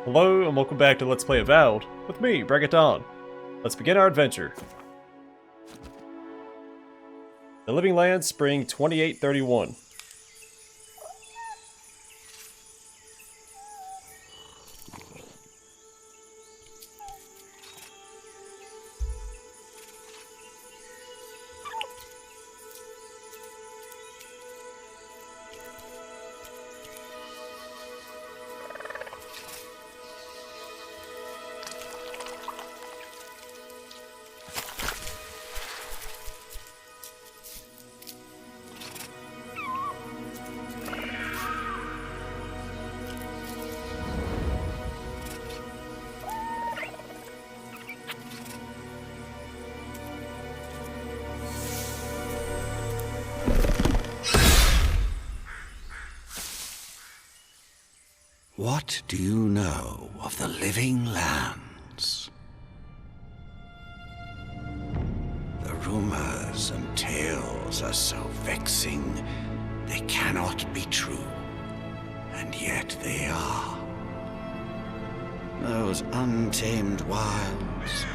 Hello and welcome back to Let's Play Avowed with me, BringItDon. Let's begin our adventure. The Living Lands, Spring 2831. What do you know of the Living Lands? The rumors and tales are so vexing, they cannot be true, and yet they are. Those untamed wilds,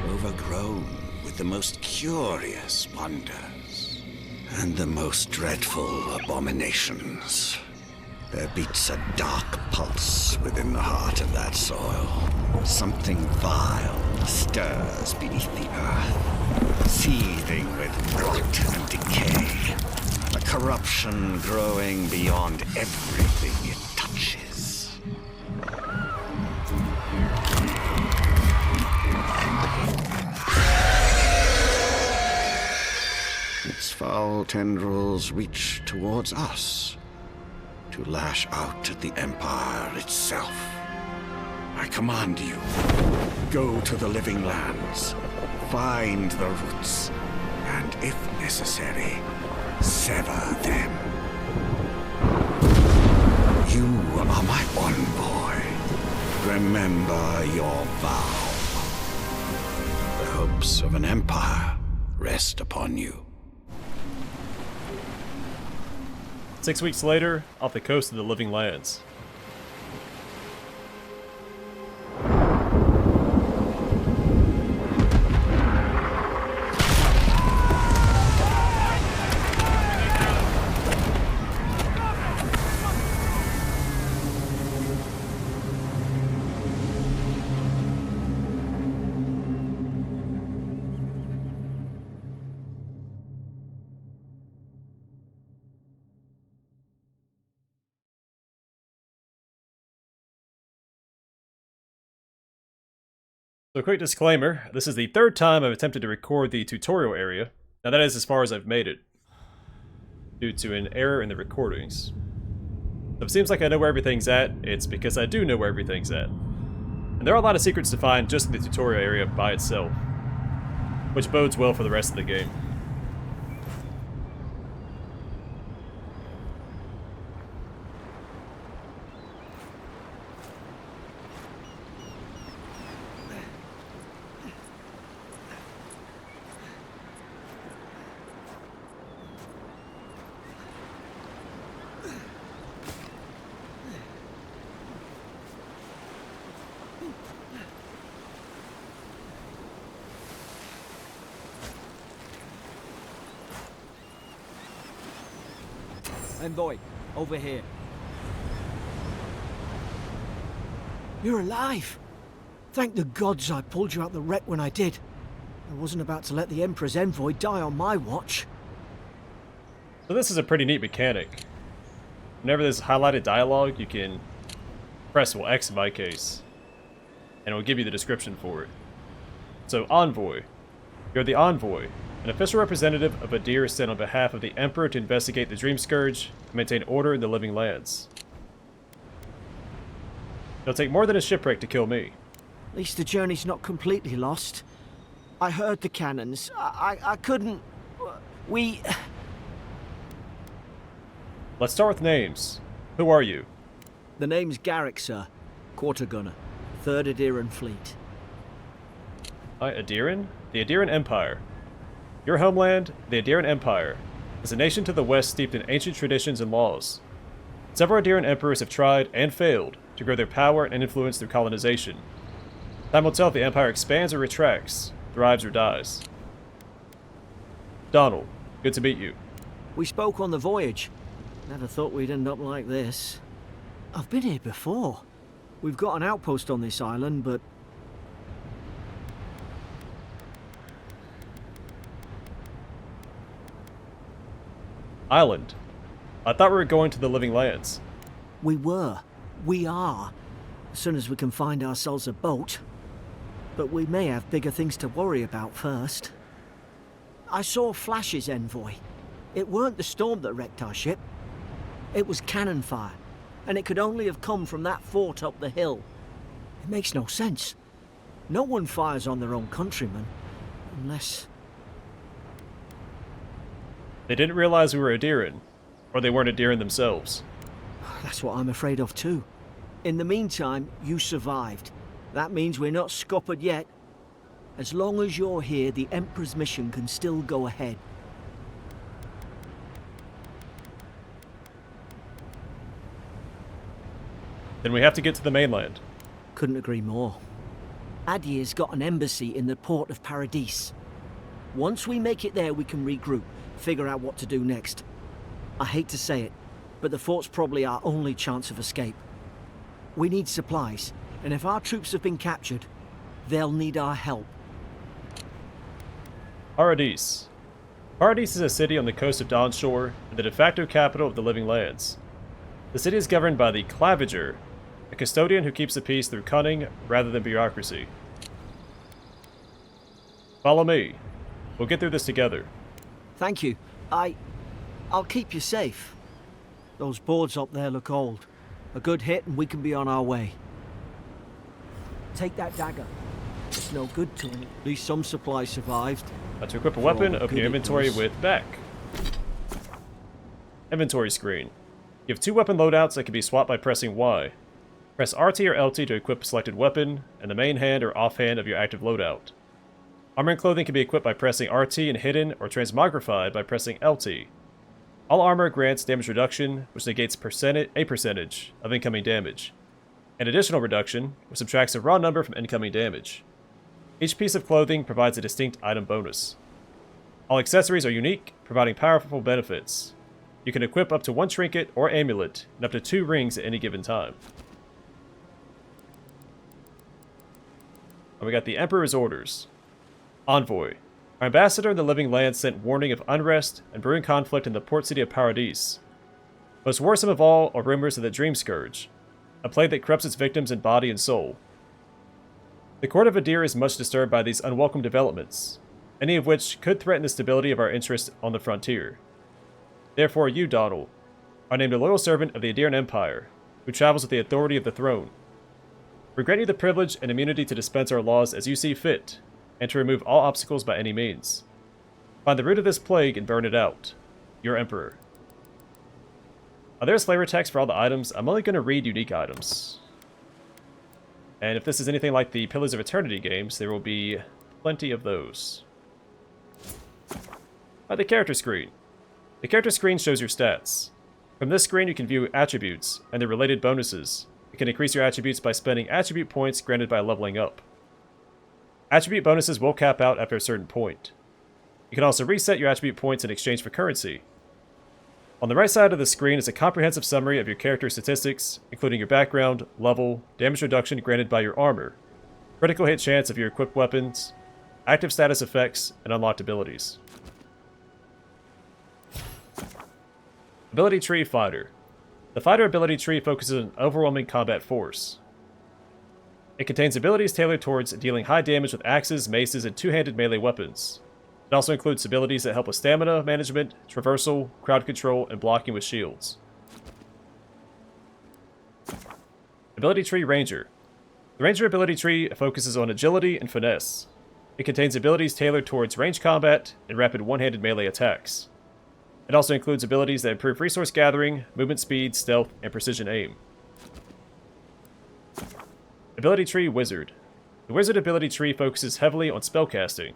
overgrown with the most curious wonders, and the most dreadful abominations. There beats a dark pulse within the heart of that soil. Something vile stirs beneath the earth, seething with rot and decay. A corruption growing beyond everything it touches. Its foul tendrils reach towards us, to lash out at the Empire itself. I command you, go to the Living Lands, find the roots, and if necessary, sever them. You are my envoy. Remember your vow. The hopes of an empire rest upon you. 6 weeks later, off the coast of the Living Lands. So a quick disclaimer, this is the third time I've attempted to record the tutorial area. Now that is as far as I've made it, due to an error in the recordings. So if it seems like I know where everything's at, it's because I do know where everything's at. And there are a lot of secrets to find just in the tutorial area by itself, which bodes well for the rest of the game. Envoy, over here. You're alive! Thank the gods I pulled you out the wreck when I did. I wasn't about to let the Emperor's envoy die on my watch. So this is a pretty neat mechanic. Whenever there's highlighted dialogue, you can press, well, X in my case, and it will give you the description for it. So, Envoy. You're the Envoy, an official representative of Adir sent on behalf of the Emperor to investigate the Dream Scourge and maintain order in the Living Lands. It'll take more than a shipwreck to kill me. At least the journey's not completely lost. I heard the cannons. I couldn't... We... Let's start with names. Who are you? The name's Garrick, sir. Quarter gunner. 3rd Adiran Fleet. Hi, Adiran? The Adiran Empire. Your homeland, the Adiran Empire, is a nation to the west steeped in ancient traditions and laws. Several Adiran emperors have tried, and failed, to to grow their power and influence through colonization. Time will tell if the Empire expands or retracts, thrives or dies. Donald, good to meet you. We spoke on the voyage. Never thought we'd end up like this. I've been here before. We've got an outpost on this island, but... Island. I thought we were going to the Living Lands. We were. We are. As soon as we can find ourselves a boat. But we may have bigger things to worry about first. I saw Flash's envoy. It weren't the storm that wrecked our ship. It was cannon fire, and it could only have come from that fort up the hill. It makes no sense. No one fires on their own countrymen, unless... They didn't realize we were Adiran, or they weren't Adiran themselves. That's what I'm afraid of too. In the meantime, you survived. That means we're not scuppered yet. As long as you're here, the Emperor's mission can still go ahead. Then we have to get to the mainland. Couldn't agree more. Adir's got an embassy in the port of Paradis. Once we make it there, we can regroup, figure out what to do next. I hate to say it, but the fort's probably our only chance of escape. We need supplies, and if our troops have been captured, they'll need our help. Paradis. Paradis is a city on the coast of Dawn Shore and the de facto capital of the Living Lands. The city is governed by the Claviger, a custodian who keeps the peace through cunning rather than bureaucracy. Follow me. We'll get through this together. Thank you. I'll keep you safe. Those boards up there look old. A good hit and we can be on our way. Take that dagger. It's no good to him. At least some supplies survived. To equip a weapon, open your inventory with back. Inventory screen. You have 2 weapon loadouts that can be swapped by pressing Y. Press RT or LT to equip a selected weapon, and the main hand or offhand of your active loadout. Armor and clothing can be equipped by pressing RT and hidden or transmogrified by pressing LT. All armor grants damage reduction, which negates a percentage of incoming damage. An additional reduction, which subtracts a raw number from incoming damage. Each piece of clothing provides a distinct item bonus. All accessories are unique, providing powerful benefits. You can equip up to 1 trinket or amulet, and up to 2 rings at any given time. And we got the Emperor's Orders. Envoy. Our ambassador in the Living Lands sent warning of unrest and brewing conflict in the port city of Paradis. Most worrisome of all are rumors of the Dream Scourge, a plague that corrupts its victims in body and soul. The court of Adir is much disturbed by these unwelcome developments, any of which could threaten the stability of our interests on the frontier. Therefore you, Donald, are named a loyal servant of the Adiran Empire, who travels with the authority of the throne. We grant you the privilege and immunity to dispense our laws as you see fit, and to remove all obstacles by any means. Find the root of this plague and burn it out. Your Emperor. There's flavor text for all the items. I'm only going to read unique items. And if this is anything like the Pillars of Eternity games, there will be plenty of those. The character screen. The character screen shows your stats. From this screen you can view attributes and their related bonuses. You can increase your attributes by spending attribute points granted by leveling up. Attribute bonuses will cap out after a certain point. You can also reset your attribute points in exchange for currency. On the right side of the screen is a comprehensive summary of your character statistics, including your background, level, damage reduction granted by your armor, critical hit chance of your equipped weapons, active status effects, and unlocked abilities. Ability Tree Fighter. The Fighter ability tree focuses on overwhelming combat force. It contains abilities tailored towards dealing high damage with axes, maces, and two-handed melee weapons. It also includes abilities that help with stamina management, traversal, crowd control, and blocking with shields. Ability Tree Ranger. The Ranger ability tree focuses on agility and finesse. It contains abilities tailored towards range combat and rapid one-handed melee attacks. It also includes abilities that improve resource gathering, movement speed, stealth, and precision aim. Ability Tree Wizard. The Wizard ability tree focuses heavily on spellcasting.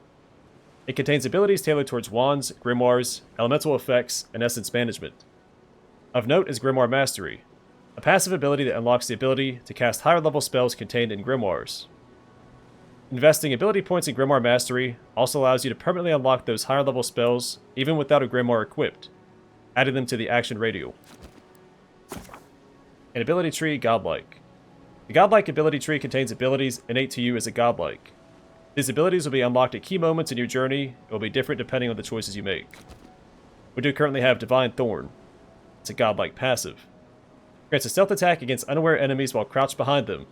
It contains abilities tailored towards wands, grimoires, elemental effects, and essence management. Of note is Grimoire Mastery. a passive ability that unlocks the ability to cast higher level spells contained in grimoires. Investing ability points in Grimoire Mastery also allows you to permanently unlock those higher level spells even without a Grimoire equipped, adding them to the action radial. An ability tree, Godlike. The Godlike ability tree contains abilities innate to you as a Godlike. These abilities will be unlocked at key moments in your journey. It will be different depending on the choices you make. We do currently have Divine Thorn. It's a Godlike passive. Grants a stealth attack against unaware enemies while crouched behind them.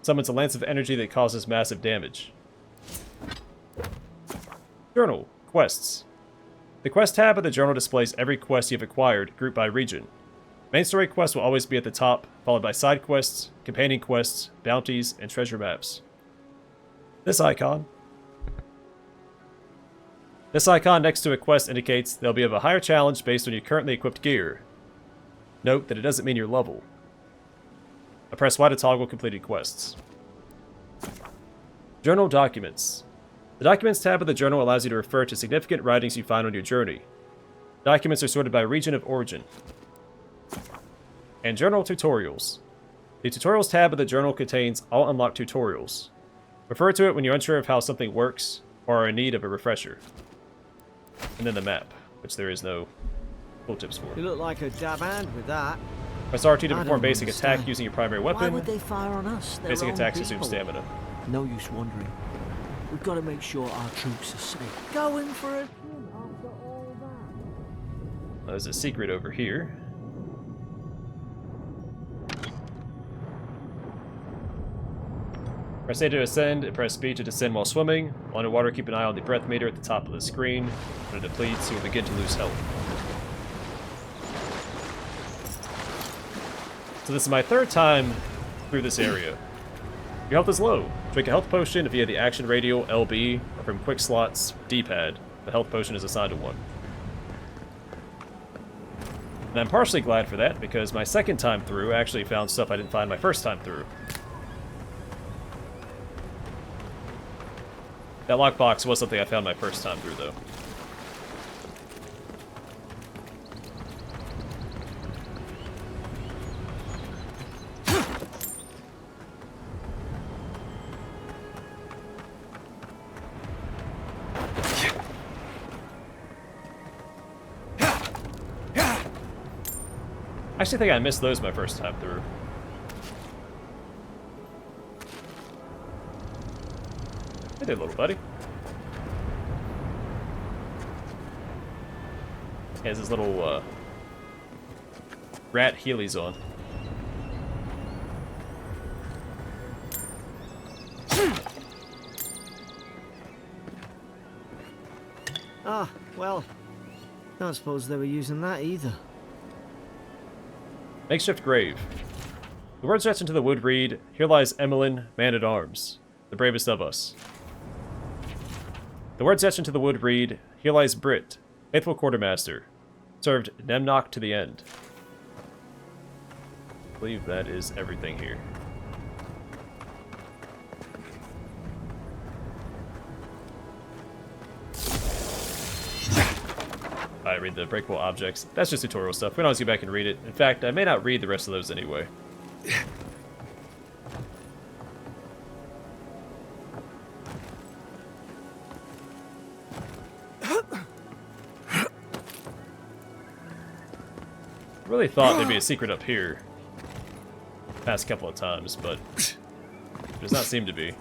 Summons a lance of energy that causes massive damage. Journal. Quests. The quest tab of the journal displays every quest you've acquired, grouped by region. Main story quests will always be at the top, followed by side quests, companion quests, bounties, and treasure maps. This icon next to a quest indicates they'll be of a higher challenge based on your currently equipped gear. Note that it doesn't mean your level. I press Y to toggle completed quests. Journal Documents. The Documents tab of the journal allows you to refer to significant writings you find on your journey. Documents are sorted by region of origin. And Journal Tutorials. The Tutorials tab of the journal contains all unlocked tutorials. Refer to it when you're unsure of how something works or are in need of a refresher. And then the map, which there is no tooltips for. You look like a dab hand with that. Press RT to I perform don't basic understand. attack using your primary Why weapon. would they fire on us? They're Basic our own attacks consume people. stamina. No use wondering. We've got to make sure our troops are safe. Going for it after all that. There's a secret over here. Press A to ascend, and press B to descend while swimming. While underwater, keep an eye on the breath meter at the top of the screen. When it depletes, you will begin to lose health. So this is my third time through this area. Your health is low. Drink a health potion via the action radial LB or from quick slots D-pad. The health potion is assigned to one. And I'm partially glad for that because my second time through I actually found stuff I didn't find my first time through. That lockbox was something I found my first time through though. I actually think I missed those my first time through. Hey there, little buddy. He has his little rat heelys on. Ah, well, don't suppose they were using that either. Makeshift grave. The words etched into the wood read, "Here lies Emmeline, man-at-arms, the bravest of us." The words etched into the wood read, "Here lies Brit, faithful quartermaster, served Nemnock to the end." I believe that is everything here. I read the breakable objects. That's just tutorial stuff. We don't always go back and read it. In fact, I may not read the rest of those anyway. Really thought there'd be a secret up here. Past couple of times, but does not seem to be.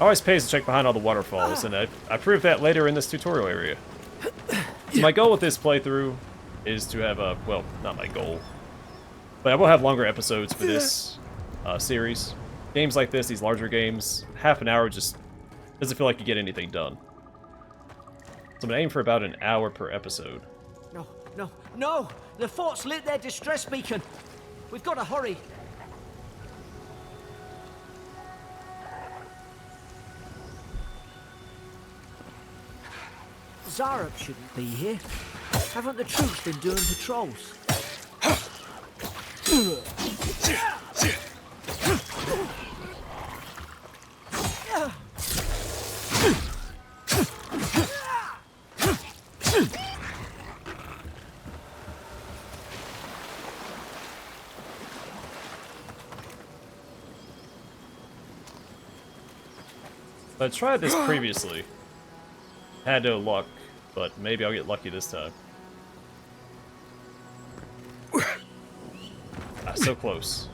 Always pays to check behind all the waterfalls, and I proved that later in this tutorial area. So my goal with this playthrough is to have a, well, not my goal, but I will have longer episodes for this series. Games like this, these larger games, half an hour just doesn't feel like you get anything done. So I'm gonna aim for about an hour per episode. No, no, no! The fort's lit their distress beacon! We've got to hurry! Zarab shouldn't be here. Haven't the troops been doing patrols? I tried this previously. Had no luck, but maybe I'll get lucky this time. Ah, so close.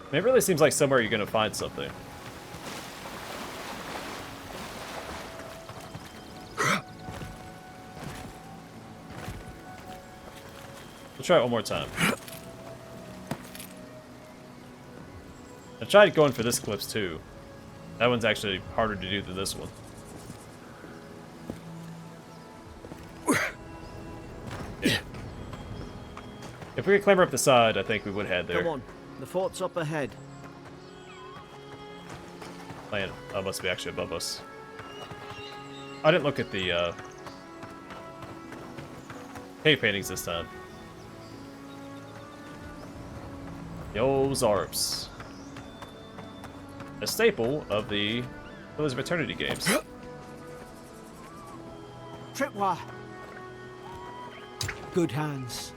I mean, it really seems like somewhere you're gonna find something. We'll try it one more time. I tried going for this eclipse too. That one's actually harder to do than this one. Yeah. If we could clamber up the side, I think we would head there. Come on, the fort's up ahead. Land. Oh, must be actually above us. I didn't look at the cave paintings this time. The old Zarps. A staple of the Pillars of Eternity games. Tripwire. Good hands.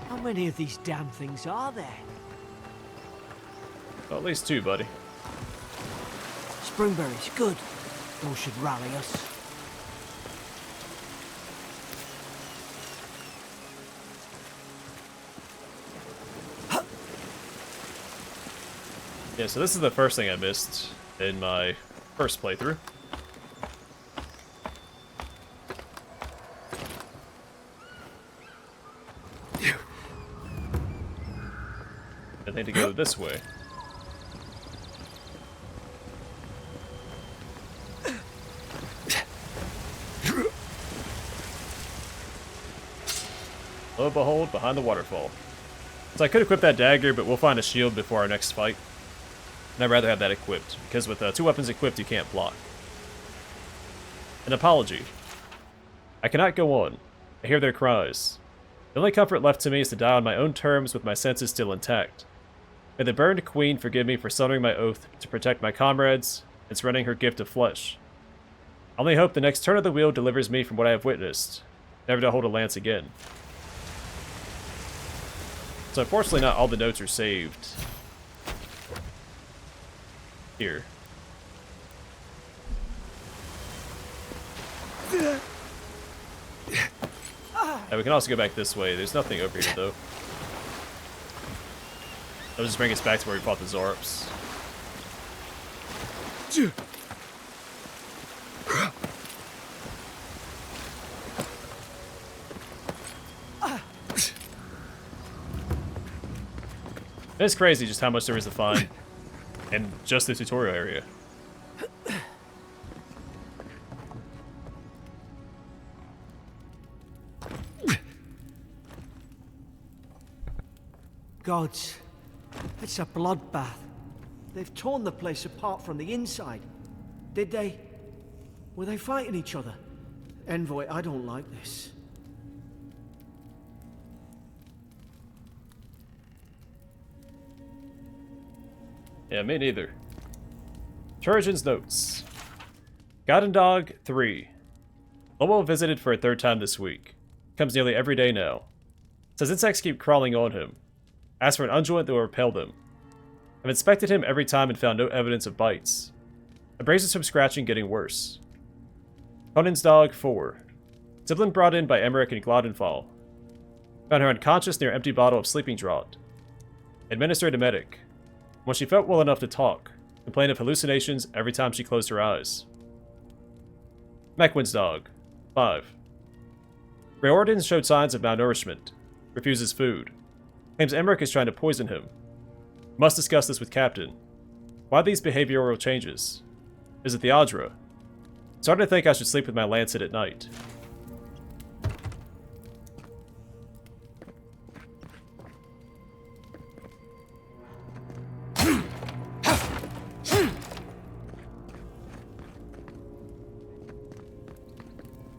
How many of these damn things are there? Well, at least two, buddy. Springberries, good. Those should rally us. Yeah, so this is the first thing I missed in my first playthrough. I need to go this way. Lo and behold, behind the waterfall. So I could equip that dagger, but we'll find a shield before our next fight. And I'd rather have that equipped, because with two weapons equipped, you can't block. An apology. I cannot go on. I hear their cries. The only comfort left to me is to die on my own terms with my senses still intact. May the burned queen forgive me for sundering my oath to protect my comrades and surrendering her gift of flesh. I only hope the next turn of the wheel delivers me from what I have witnessed, never to hold a lance again. So unfortunately not all the notes are saved here. And we can also go back this way. There's nothing over here, though. That'll just bring us back to where we fought the Zarps. It's crazy just how much there is to find in just the tutorial area. Gods, it's a bloodbath. They've torn the place apart from the inside. Did they? Were they fighting each other? Envoy, I don't like this. Yeah, me neither. Turgeon's notes. Godlike 3. Lobo visited for a third time this week. Comes nearly every day now. Says insects keep crawling on him. Asks for an unguent that will repel them. I've inspected him every time and found no evidence of bites. Abrasions from scratching getting worse. Conan's dog 4. Sibling brought in by Emmerich and Glodenfall. Found her unconscious near an empty bottle of sleeping draught. Administered a medic. When she felt well enough to talk, complained of hallucinations every time she closed her eyes. Meckwin's dog 5. Riordan showed signs of malnourishment. Refuses food. Claims Emmerich is trying to poison him. Must discuss this with Captain. Why these behavioral changes? Is it the Adra? Starting to think I should sleep with my lancet at night.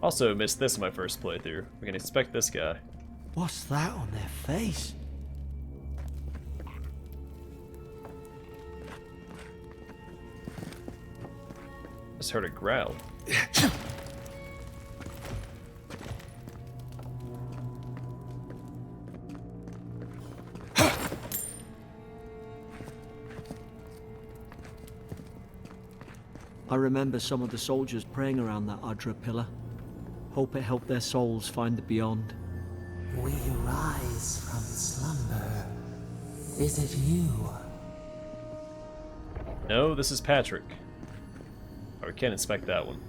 Also missed this in my first playthrough. We can inspect this guy. What's that on their face? Just heard a growl. I remember some of the soldiers praying around that Adra pillar. Hope it helped their souls find the beyond. We rise from slumber. Is it you? No, this is Patrick. Oh, we can't inspect that one.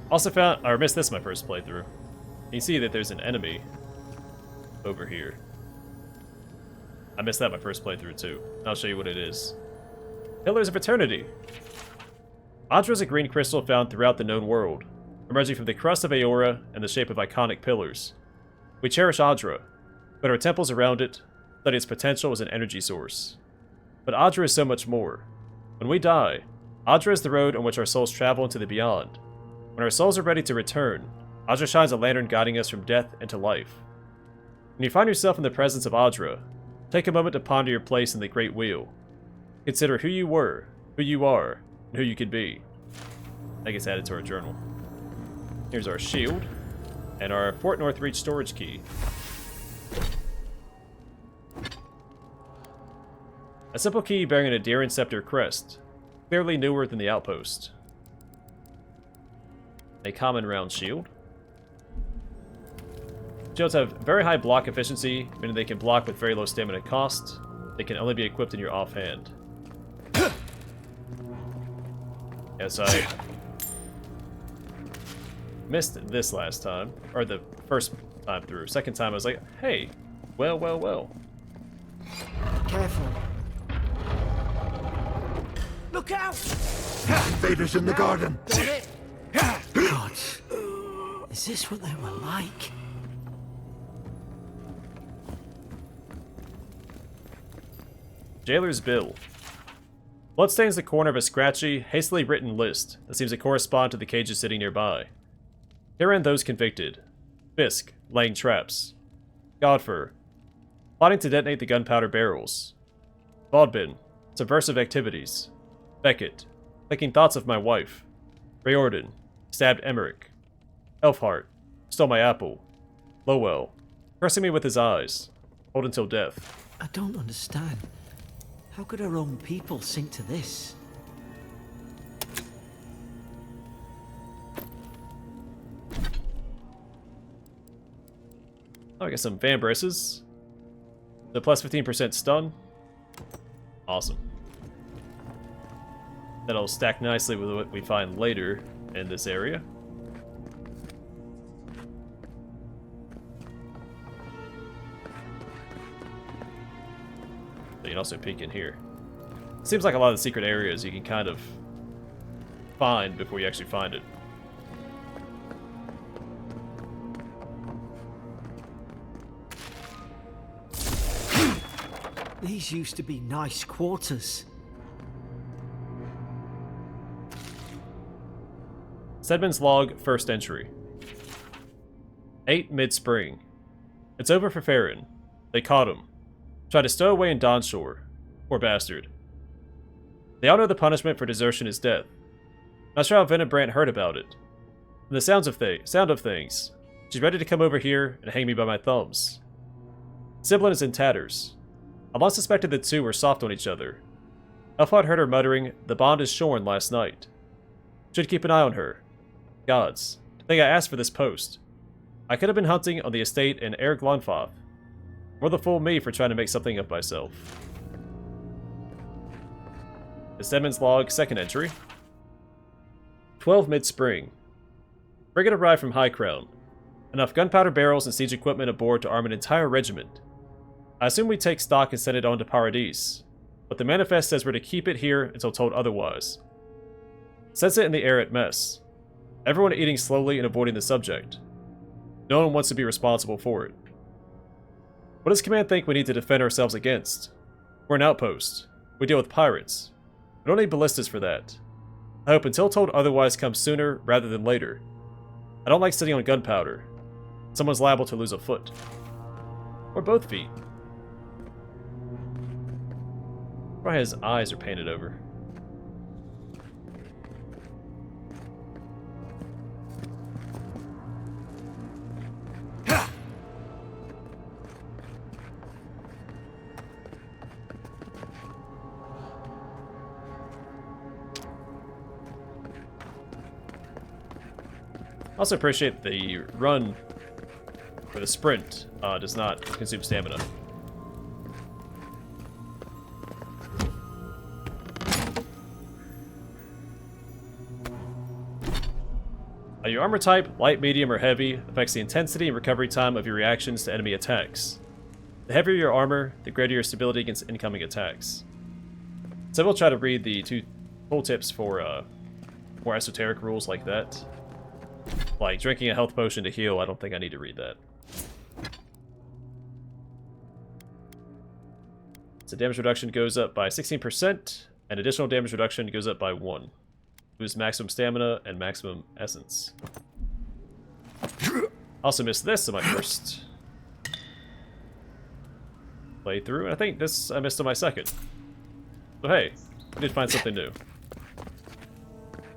Also found, or missed this my first playthrough. You see that there's an enemy over here. I missed that my first playthrough too. I'll show you what it is. Pillars of Eternity. Adra is a green crystal found throughout the known world, emerging from the crust of Eora in the shape of iconic pillars. We cherish Adra, but our temples around it study its potential as an energy source. But Adra is so much more. When we die, Adra is the road on which our souls travel into the beyond. When our souls are ready to return, Adra shines a lantern guiding us from death into life. When you find yourself in the presence of Adra, take a moment to ponder your place in the Great Wheel. Consider who you were, who you are, and who you could be. That gets added to our journal. Here's our shield, and our Fort North Reach storage key. A simple key bearing an Adherent Scepter crest, clearly newer than the outpost. A common round shield. Shields have very high block efficiency, meaning they can block with very low stamina cost. They can only be equipped in your offhand. Yes, I missed this last time, or the first time through. Second time I was like, hey, well. Careful. Look out! Invaders in the garden. Got it. God, is this what they were like? Jailer's Bill. Blood stains the corner of a scratchy, hastily written list that seems to correspond to the cages sitting nearby. Herein those convicted. Fisk, laying traps. Godfer, plotting to detonate the gunpowder barrels. Vaudbin, subversive activities. Beckett, thinking thoughts of my wife. Riordan, stabbed Emmerich. Elfhart, stole my apple. Lowell, cursing me with his eyes. Hold until death. I don't understand. How could our own people sink to this? Oh, I got some fan braces. The plus 15% stun. Awesome. That'll stack nicely with what we find later in this area. So you can also peek in here. Seems like a lot of the secret areas you can kind of find before you actually find it. These used to be nice quarters. Sedman's log, first entry. 8 mid-spring. It's over for Farron. They caught him. Tried to stow away in Dawnshore. Poor bastard. They all know the punishment for desertion is death. Not sure how Venebrant heard about it. From the sound of things, she's ready to come over here and hang me by my thumbs. Siblin is in tatters. I've long suspected the two were soft on each other. Elfhard heard her muttering, "The bond is shorn" last night. Should keep an eye on her. Gods, to think I asked for this post. I could have been hunting on the estate in Air Glonfoth. More the fool me for trying to make something of myself. The Sedman's log, second entry. 12 mid-spring. Frigate arrived from High Crown. Enough gunpowder barrels and siege equipment aboard to arm an entire regiment. I assume we take stock and send it on to Paradis, but the manifest says we're to keep it here until told otherwise. Sense it in the air at mess. Everyone eating slowly and avoiding the subject. No one wants to be responsible for it. What does Command think we need to defend ourselves against? We're an outpost. We deal with pirates. We don't need ballistas for that. I hope until told otherwise comes sooner rather than later. I don't like sitting on gunpowder. Someone's liable to lose a foot. Or both feet. Probably his eyes are painted over. Also appreciate the run, or the sprint, does not consume stamina. Your armor type, light, medium, or heavy, affects the intensity and recovery time of your reactions to enemy attacks. The heavier your armor, the greater your stability against incoming attacks. So we'll try to read the two tooltips for more esoteric rules like that. Like drinking a health potion to heal, I don't think I need to read that. So damage reduction goes up by 16%, and additional damage reduction goes up by 1. Lose maximum stamina and maximum essence. Also missed this in my first playthrough, and I think this I missed on my second. So hey, I did find something new.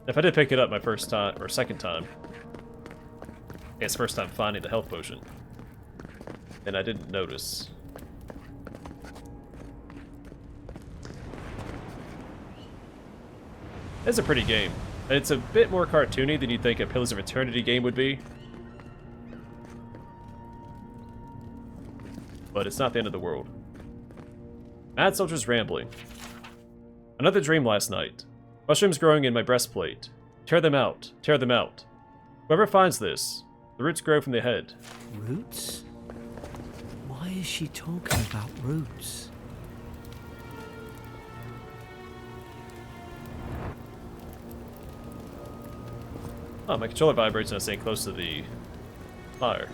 If I did pick it up my first time, or second time, I guess first time finding the health potion, and I didn't notice. It's a pretty game. It's a bit more cartoony than you'd think a Pillars of Eternity game would be. But it's not the end of the world. Mad Soldier's rambling. Another dream last night. Mushrooms growing in my breastplate. Tear them out. Tear them out. Whoever finds this, the roots grow from the head. Roots? Why is she talking about roots? Oh, my controller vibrates when I stay close to the fire.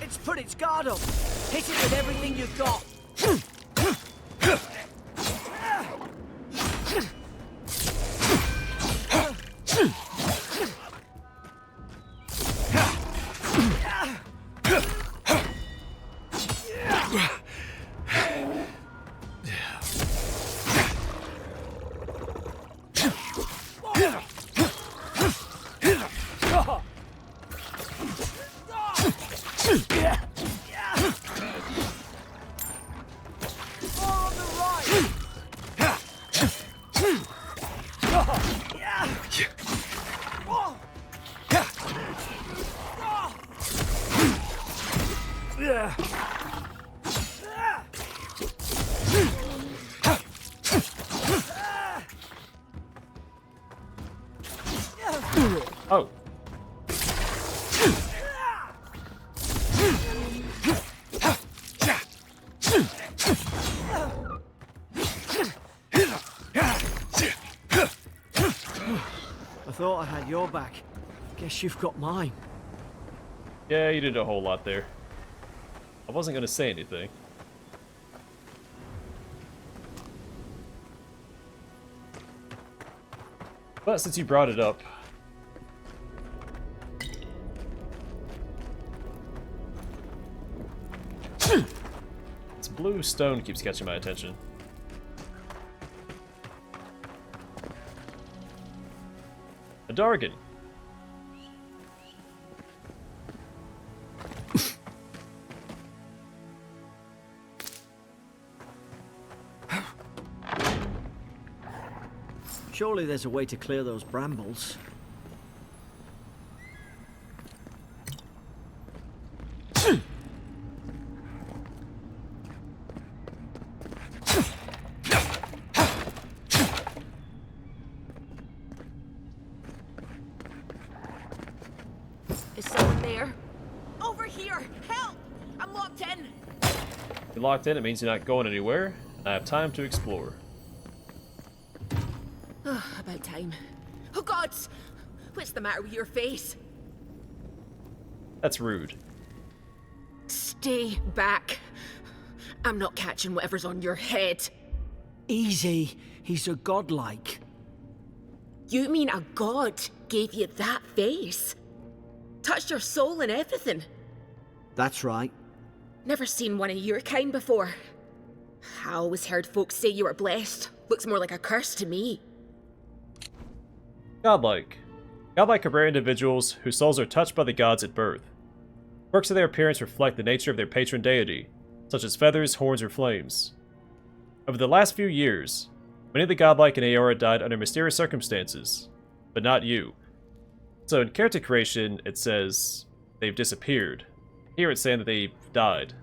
It's put its guard up. Hit it with everything you've got. Oh. I thought I had your back. Guess you've got mine. Yeah, you did a whole lot there. I wasn't going to say anything. But since you brought it up... This blue stone keeps catching my attention. A Dargan. Surely there's a way to clear those brambles. Is someone there? Over here! Help! I'm locked in! If you're locked in, it means you're not going anywhere, and I have time to explore. About time. Oh gods! What's the matter with your face? That's rude. Stay back. I'm not catching whatever's on your head. Easy. He's a godlike. You mean a god gave you that face? Touched your soul and everything? That's right. Never seen one of your kind before. I always heard folks say you were blessed. Looks more like a curse to me. Godlike. Godlike are rare individuals whose souls are touched by the gods at birth. Quirks of their appearance reflect the nature of their patron deity, such as feathers, horns, or flames. Over the last few years, many of the godlike in Eora died under mysterious circumstances, but not you. So in character creation, it says they've disappeared. Here it's saying that they've died.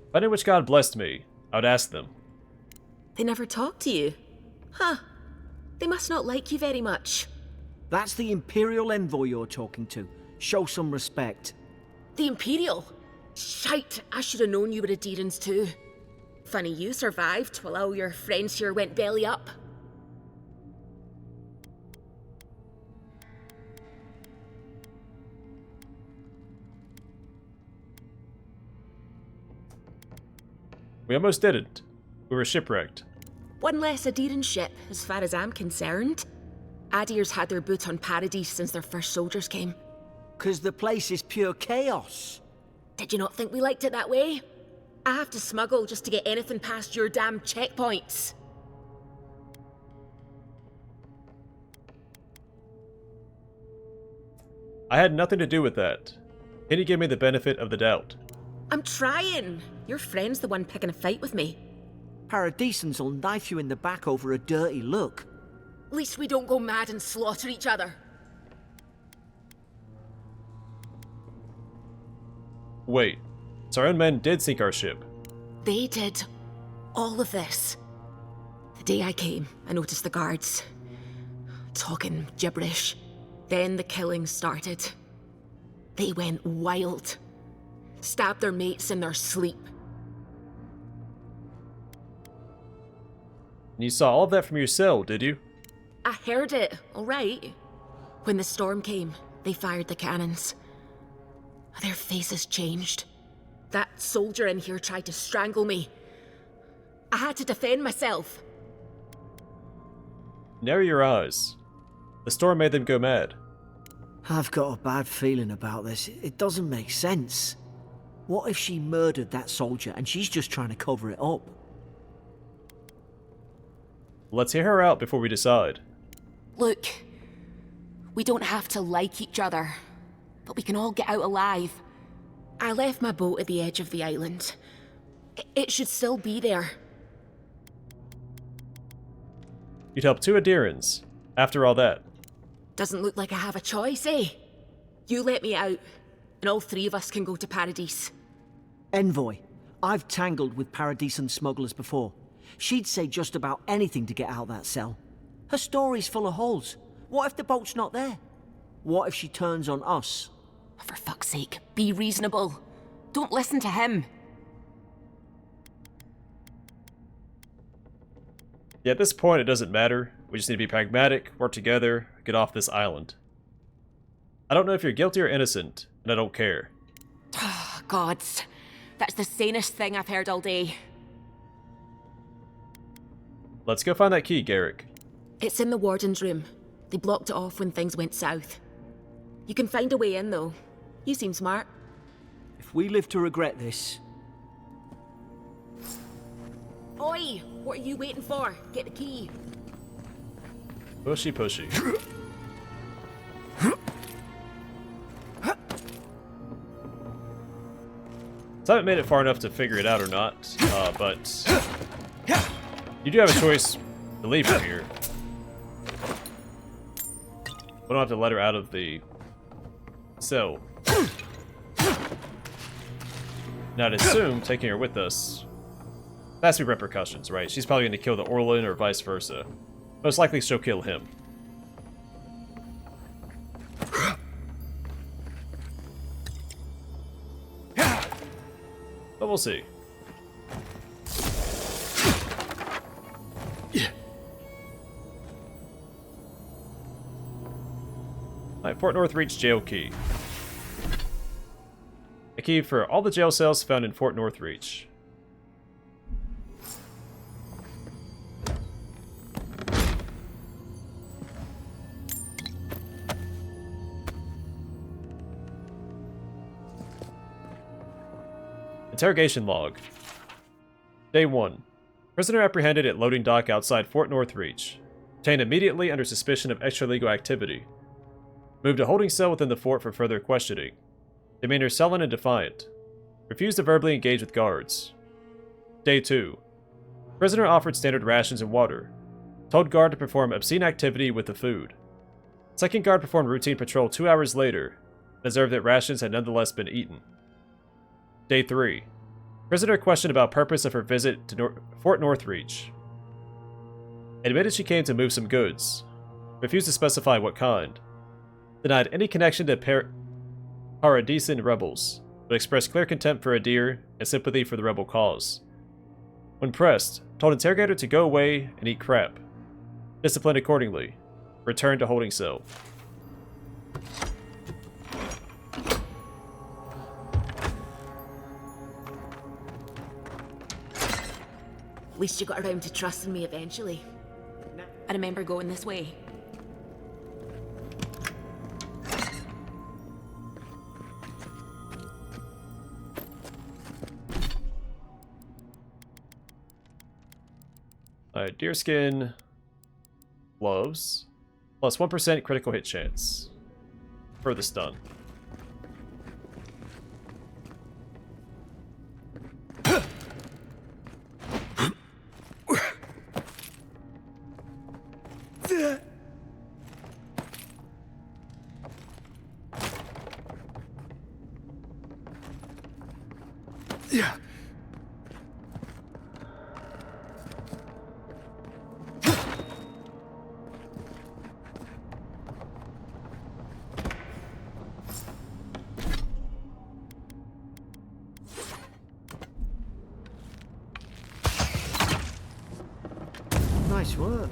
If I knew which god blessed me, I would ask them. They never talk to you? Huh. They must not like you very much. That's the Imperial envoy you're talking to. Show some respect. The Imperial? Shite, I should have known you were Adherents too. Funny you survived while all your friends here went belly up. We almost didn't. We were shipwrecked. One less Adherent ship, as far as I'm concerned. Adir's had their boot on Paradis since their first soldiers came. 'Cause the place is pure chaos. Did you not think we liked it that way? I have to smuggle just to get anything past your damn checkpoints. I had nothing to do with that. Can you give me the benefit of the doubt? I'm trying. Your friend's the one picking a fight with me. Paradisans will knife you in the back over a dirty look. At least we don't go mad and slaughter each other. Wait, so our own men did sink our ship. They did all of this. The day I came, I noticed the guards talking gibberish. Then the killing started. They went wild. Stabbed their mates in their sleep. And you saw all of that from your cell, did you? I heard it, all right. When the storm came, they fired the cannons. Their faces changed. That soldier in here tried to strangle me. I had to defend myself. Narrow your eyes. The storm made them go mad. I've got a bad feeling about this. It doesn't make sense. What if she murdered that soldier and she's just trying to cover it up? Let's hear her out before we decide. Look, we don't have to like each other, but we can all get out alive. I left my boat at the edge of the island. It should still be there. You'd help 2 Adherents. After all that. Doesn't look like I have a choice, eh? You let me out, and all 3 of us can go to Paradis. Envoy, I've tangled with Paradisan smugglers before. She'd say just about anything to get out that cell. Her story's full of holes. What if the boat's not there? What if she turns on us? For fuck's sake, be reasonable. Don't listen to him. Yeah, at this point it doesn't matter. We just need to be pragmatic, work together, get off this island. I don't know if you're guilty or innocent, and I don't care. Gods, that's the sanest thing I've heard all day. Let's go find that key, Garrick. It's in the warden's room. They blocked it off when things went south. You can find a way in, though. You seem smart. If we live to regret this... Oi! What are you waiting for? Get the key. Pushy, pushy. So I haven't made it far enough to figure it out or not, but you do have a choice to leave from here. We don't have to let her out of the cell. Now, I'd assume taking her with us, there has to be repercussions, right? She's probably going to kill the Orlin or vice versa. Most likely she'll kill him. But we'll see. Alright, Fort North Reach jail key. A key for all the jail cells found in Fort North Reach. Interrogation log. Day 1. Prisoner apprehended at loading dock outside Fort North Reach. Detained immediately under suspicion of extra-legal activity. Moved to holding cell within the fort for further questioning. Demeanor sullen and defiant. Refused to verbally engage with guards. Day 2. Prisoner offered standard rations and water. Told guard to perform obscene activity with the food. Second guard performed routine patrol 2 hours later, and observed that rations had nonetheless been eaten. Day 3. Prisoner questioned about purpose of her visit to Fort North Reach. Admitted she came to move some goods. Refused to specify what kind. Denied any connection to Paradis rebels, but expressed clear contempt for Adir and sympathy for the rebel cause. When pressed, told interrogator to go away and eat crap. Disciplined accordingly. Returned to holding cell. At least you got around to trusting me eventually. I remember going this way. Alright, deerskin gloves. Plus 1% critical hit chance. For the stun. Yeah. Nice work.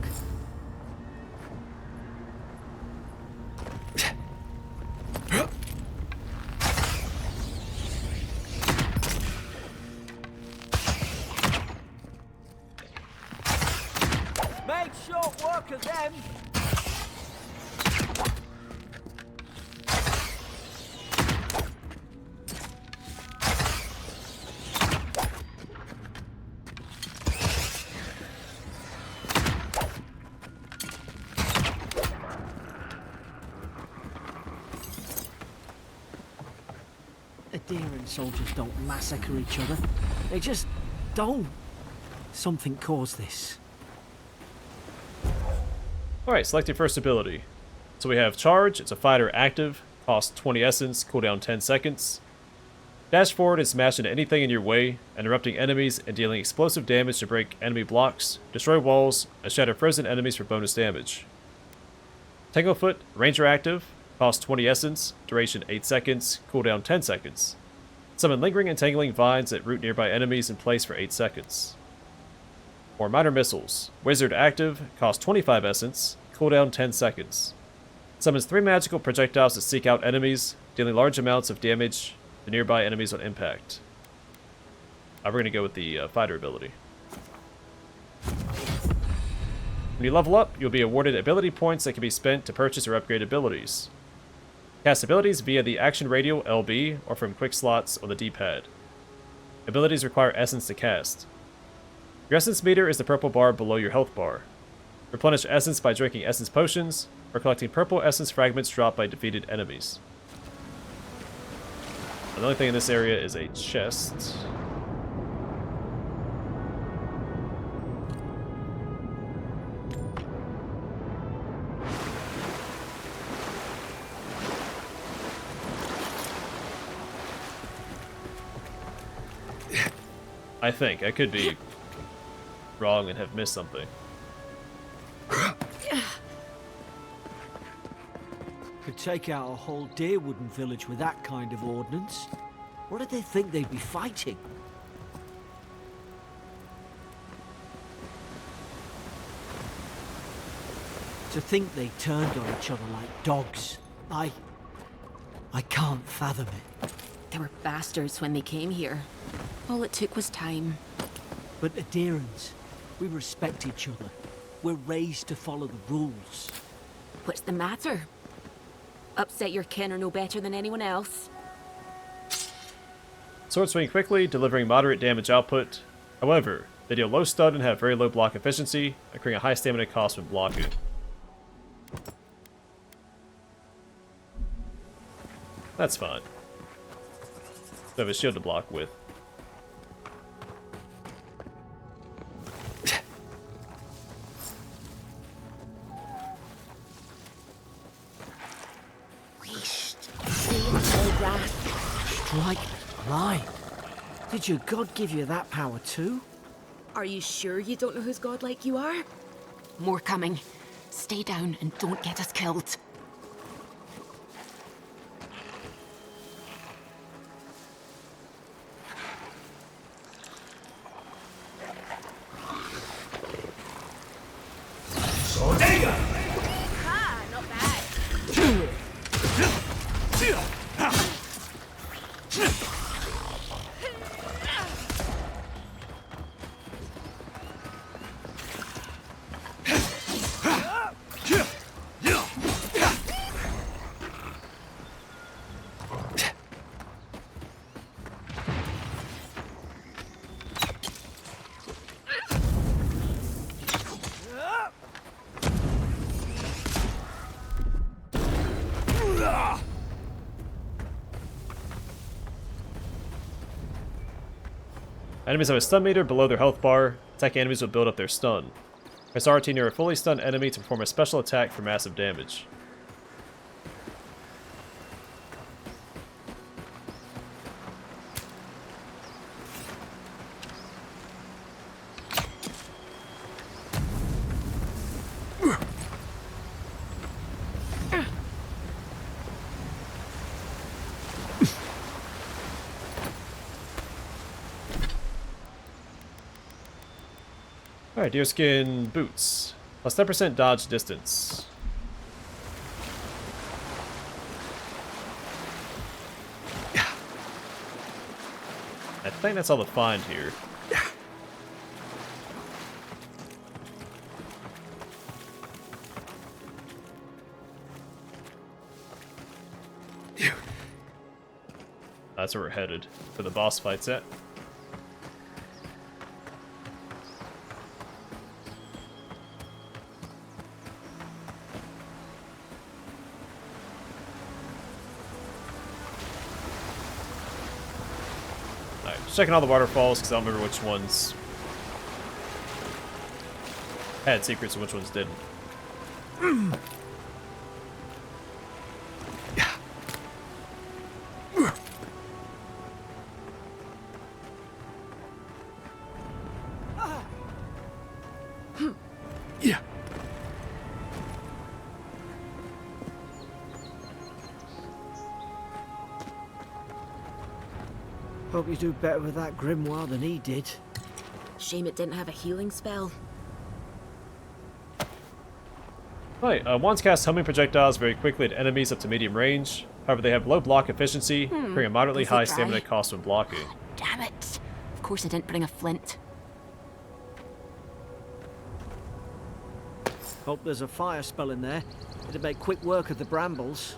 Make short work of them. Adherent soldiers don't massacre each other. They just don't. Something caused this. Alright, select your first ability. So we have Charge, it's a fighter active, costs 20 essence, cooldown 10 seconds. Dash forward and smash into anything in your way, interrupting enemies and dealing explosive damage to break enemy blocks, destroy walls, and shatter frozen enemies for bonus damage. Tanglefoot, Ranger active, costs 20 essence, duration 8 seconds, cooldown 10 seconds. Summon lingering and tangling vines that root nearby enemies in place for 8 seconds. Or minor missiles. Wizard active, costs 25 essence, cooldown 10 seconds. Summons 3 magical projectiles that seek out enemies, dealing large amounts of damage to nearby enemies on impact. We're going to go with the fighter ability. When you level up, you'll be awarded ability points that can be spent to purchase or upgrade abilities. Cast abilities via the action radial LB or from quick slots on the D-pad. Abilities require essence to cast. Your essence meter is the purple bar below your health bar. Replenish essence by drinking essence potions, or collecting purple essence fragments dropped by defeated enemies. The only thing in this area is a chest. I think. I could be wrong and have missed something. Could take out a whole Deerwooden village with that kind of ordnance. What did they think they'd be fighting? To think they turned on each other like dogs. I can't fathom it. They were bastards when they came here. All it took was time. But adherents, we respect each other. We're raised to follow the rules. What's the matter? Upset your kin are no better than anyone else. Swords swing quickly, delivering moderate damage output. However, they deal low stun and have very low block efficiency, incurring a high stamina cost when blocking. That's fine. So I have a shield to block with. Strike blind. Did your god give you that power too? Are you sure you don't know whose godlike you are? More coming. Stay down and don't get us killed. Ah, not bad. Enemies have a stun meter below their health bar. Attacking enemies will build up their stun. Press RT near a fully stunned enemy to perform a special attack for massive damage. Alright, deerskin boots. Plus 10% dodge distance. I think that's all to find here. That's where we're headed, for the boss fight's at. Checking all the waterfalls because I don't remember which ones had secrets and which ones didn't. Hope you do better with that grimoire than he did. Shame it didn't have a healing spell. Right, wands cast homing projectiles very quickly at enemies up to medium range. However, they have low block efficiency, incurring a moderately high stamina cost when blocking. Damn it! Of course I didn't bring a flint. Hope there's a fire spell in there. It'd make quick work of the brambles.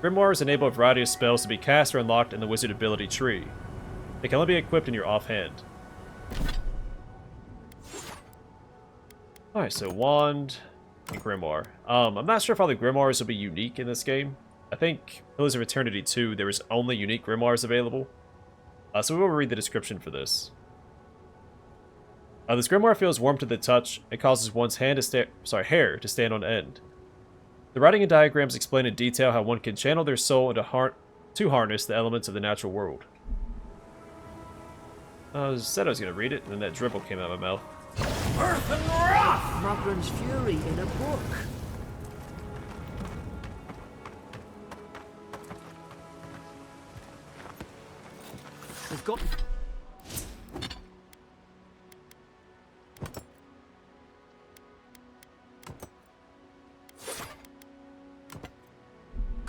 Grimoires enable a variety of spells to be cast or unlocked in the wizard ability tree. They can only be equipped in your offhand. Alright, so wand and grimoire. I'm not sure if all the grimoires will be unique in this game. I think Pillars of Eternity 2, there was only unique grimoires available. So we will read the description for this. This grimoire feels warm to the touch and causes one's hair to stand on end. The writing and diagrams explain in detail how one can channel their soul into to harness the elements of the natural world. I said I was going to read it, and then that dribble came out of my mouth. Earth and wrath! Mogren's Fury in a book. We've got...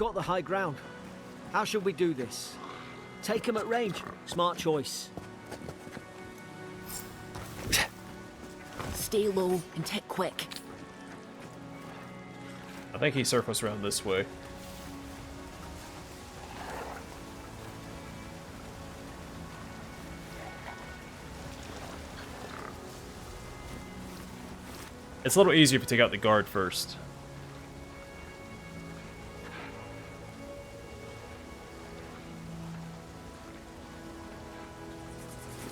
got the high ground. How should we do this? Take him at range. Smart choice. Stay low and tick quick. I think he circles around this way. It's a little easier if you take out the guard first.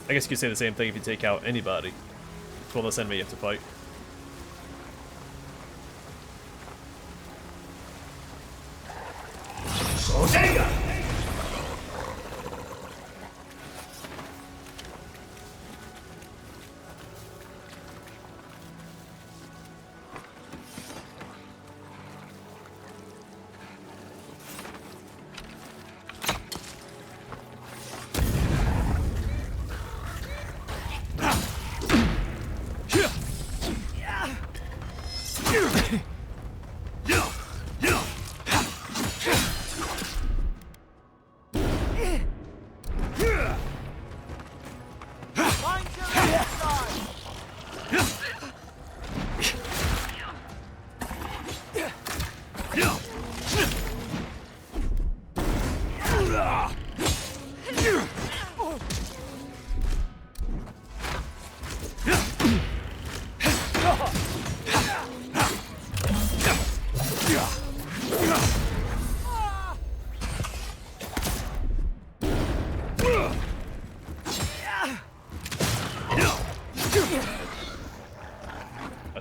I guess you could say the same thing if you take out anybody. It's one less enemy you have to fight.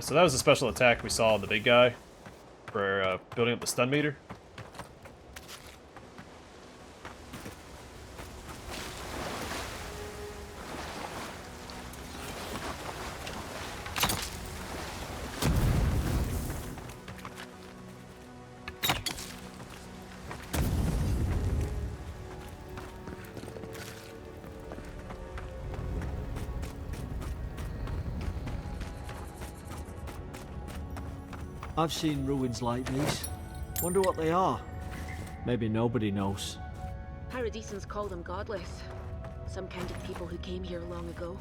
So that was a special attack we saw on the big guy for building up the stun meter. I've seen ruins like these. Wonder what they are. Maybe nobody knows. Paradisans call them godless. Some kind of people who came here long ago.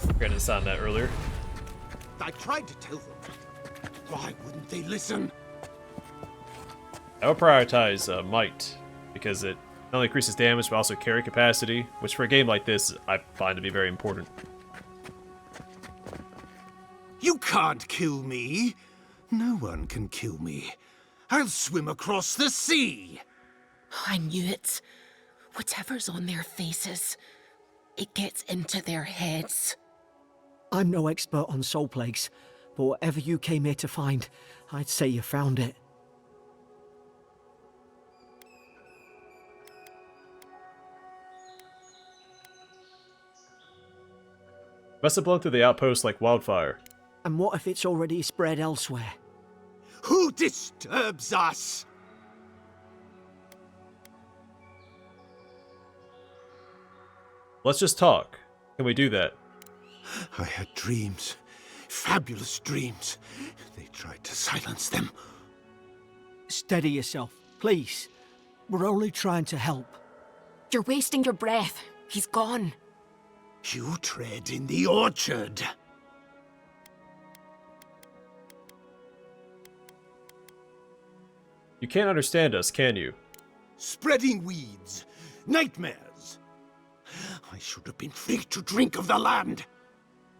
Forgot to sound that earlier. I tried to tell them. Why wouldn't they listen? I would prioritize might, because it not only increases damage but also carry capacity, which for a game like this I find to be very important. You can't kill me. No one can kill me. I'll swim across the sea. I knew it. Whatever's on their faces, it gets into their heads. I'm no expert on soul plagues, but whatever you came here to find, I'd say you found it. Must have blown through the outpost like wildfire. And what if it's already spread elsewhere? Who disturbs us? Let's just talk. Can we do that? I had dreams. Fabulous dreams. They tried to silence them. Steady yourself, please. We're only trying to help. You're wasting your breath. He's gone. You tread in the orchard. You can't understand us, can you? Spreading weeds. Nightmares. I should have been free to drink of the land.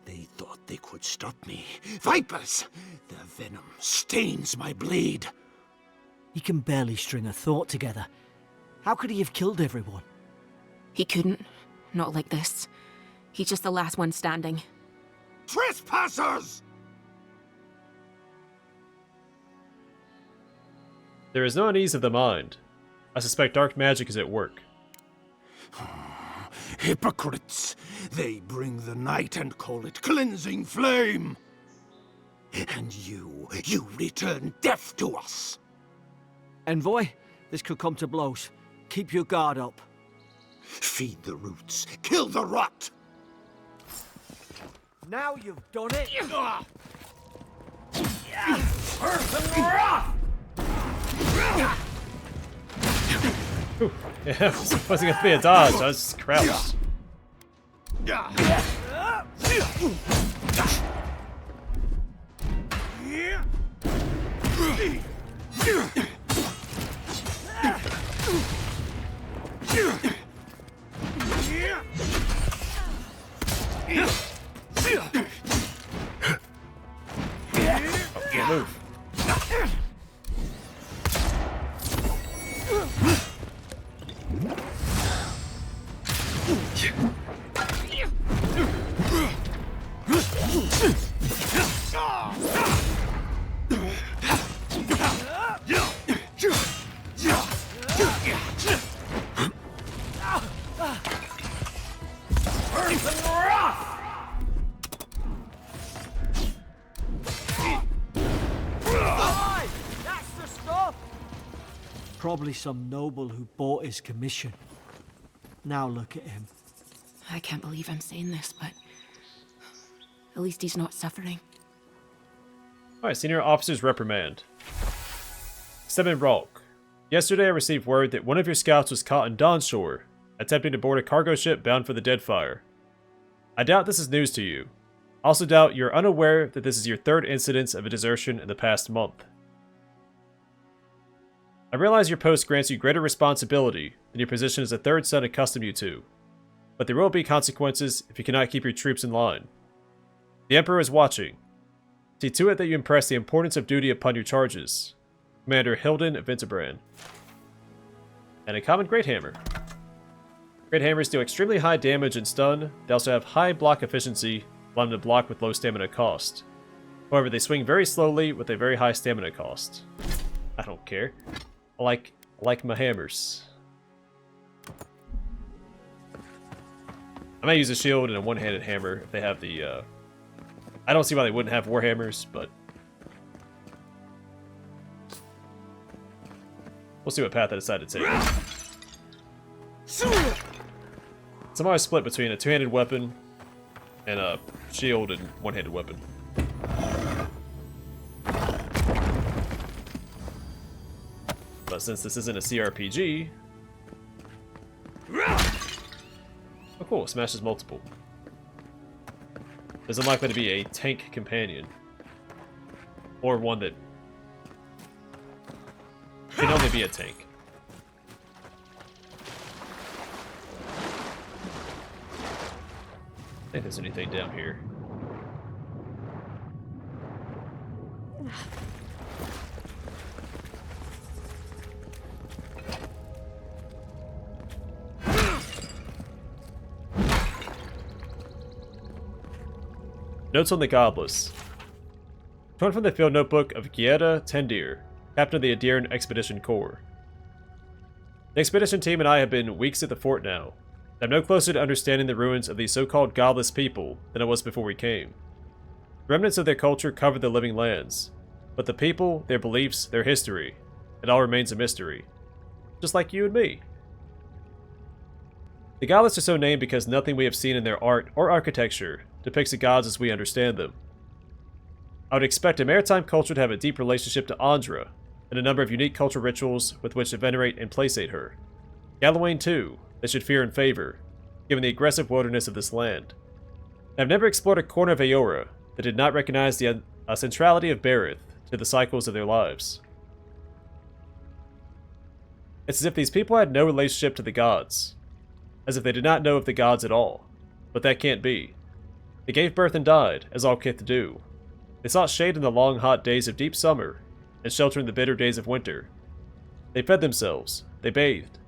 They thought they could stop me. Vipers! Their venom stains my blade. He can barely string a thought together. How could he have killed everyone? He couldn't. Not like this. He's just the last one standing. Trespassers! There is no unease of the mind. I suspect dark magic is at work. Hypocrites! They bring the night and call it cleansing flame! And you return death to us! Envoy, this could come to blows. Keep your guard up. Feed the roots, kill the rot! Now you've done it! Earth and wrath! Yeah, it wasn't gonna be a dodge, I was just crouched. Can't move. Earth and wrath! That's the stuff! Probably some noble who bought his commission. Now look at him. I can't believe I'm saying this, but at least he's not suffering. Alright, senior officer's reprimand. Seven Ralk. Yesterday I received word that one of your scouts was caught in Dawnshore, attempting to board a cargo ship bound for the Deadfire. I doubt this is news to you. I also doubt you're unaware that this is your third incidence of a desertion in the past month. I realize your post grants you greater responsibility than your position as a third son accustomed you to, but there will be consequences if you cannot keep your troops in line. The Emperor is watching. See to it that you impress the importance of duty upon your charges. Commander Hilden of Vinterbrand. And a common Great Hammer. Great Hammers deal extremely high damage and stun. They also have high block efficiency, allowing them to block with low stamina cost. However, they swing very slowly with a very high stamina cost. I don't care. I like my hammers. I might use a shield and a one-handed hammer if they have the, I don't see why they wouldn't have warhammers, but we'll see what path I decide to take. So I'm always split between a two-handed weapon and a shield and one-handed weapon. But since this isn't a CRPG... Oh cool, smashes multiple. There's unlikely to be a tank companion. Or one that can only be a tank. I think there's anything down here. Notes on the Godless. Torn from the field notebook of Gieda Tendir, captain of the Adiran Expedition Corps. The expedition team and I have been weeks at the fort now. I'm no closer to understanding the ruins of these so-called godless people than I was before we came. Remnants of their culture cover the living lands, but the people, their beliefs, their history, it all remains a mystery. Just like you and me. The godless are so named because nothing we have seen in their art or architecture depicts the gods as we understand them. I would expect a maritime culture to have a deep relationship to Andra, and a number of unique cultural rituals with which to venerate and placate her. Gallowayne too, they should fear and favor, given the aggressive wilderness of this land. I've never explored a corner of Eora that did not recognize the centrality of Barith to the cycles of their lives. It's as if these people had no relationship to the gods, as if they did not know of the gods at all, but that can't be. They gave birth and died, as all kith do. They sought shade in the long hot days of deep summer, and shelter in the bitter days of winter. They fed themselves, they bathed.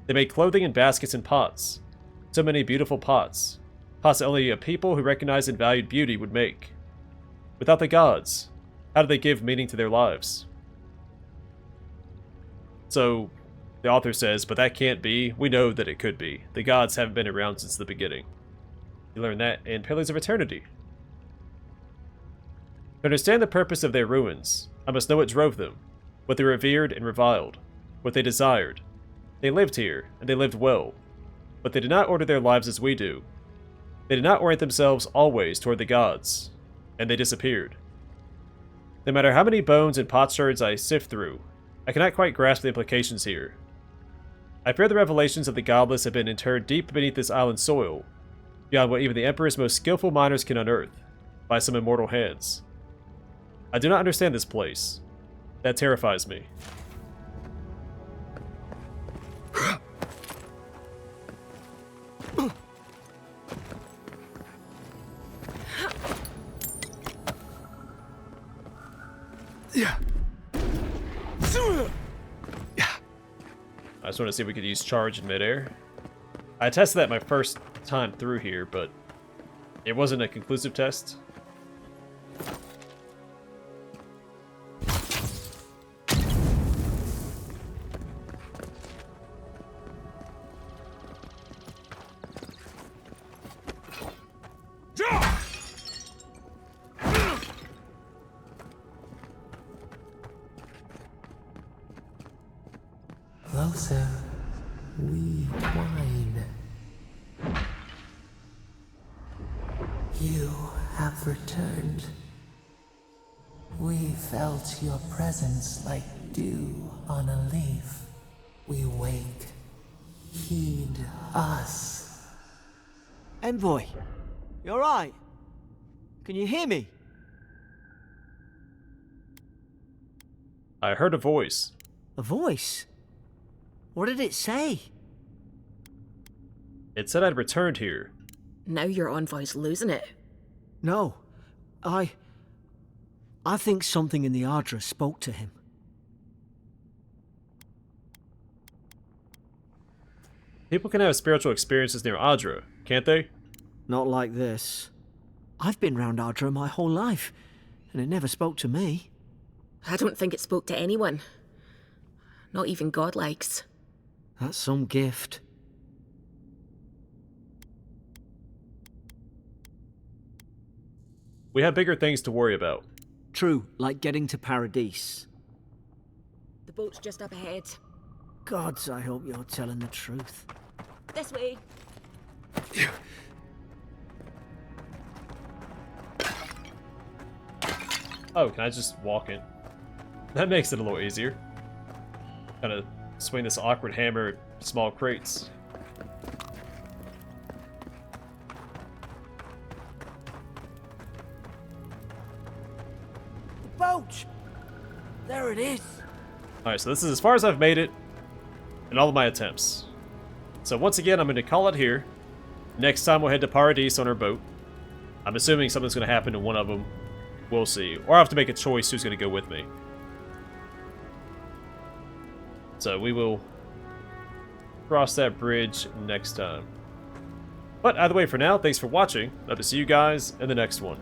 They made clothing in baskets and pots. So many beautiful pots. Pots that only a people who recognized and valued beauty would make. Without the gods, how did they give meaning to their lives? So, the author says, but that can't be. We know that it could be. The gods haven't been around since the beginning. You learn that in Pillars of Eternity. To understand the purpose of their ruins, I must know what drove them, what they revered and reviled, what they desired. They lived here, and they lived well, but they did not order their lives as we do. They did not orient themselves always toward the gods, and they disappeared. No matter how many bones and potsherds I sift through, I cannot quite grasp the implications here. I fear the revelations of the godless have been interred deep beneath this island's soil, beyond what even the Emperor's most skillful miners can unearth, by some immortal hands. I do not understand this place. That terrifies me. Yeah. I just want to see if we could use charge in midair. I tested that my first time through here, but it wasn't a conclusive test. Closer, we twine. You have returned. We felt your presence like dew on a leaf. We wake. Heed us. Envoy, you alright? Can you hear me? I heard a voice. A voice? What did it say? It said I'd returned here. Now your envoy's losing it. No. I think something in the Ardra spoke to him. People can have spiritual experiences near Adra, can't they? Not like this. I've been round Ardra my whole life, and it never spoke to me. I don't think it spoke to anyone. Not even godlikes. That's some gift. We have bigger things to worry about. True, like getting to Paradis. The boat's just up ahead. Gods, I hope you're telling the truth. This way. Oh, can I just walk in? That makes it a little easier. Kind of swing this awkward hammer at small crates. The boat! There it is! Alright, so this is as far as I've made it in all of my attempts. So once again, I'm going to call it here. Next time we'll head to Paradis on our boat. I'm assuming something's going to happen to one of them. We'll see. Or I have to make a choice who's going to go with me. So we will cross that bridge next time. But either way, for now, thanks for watching. Hope to see you guys in the next one.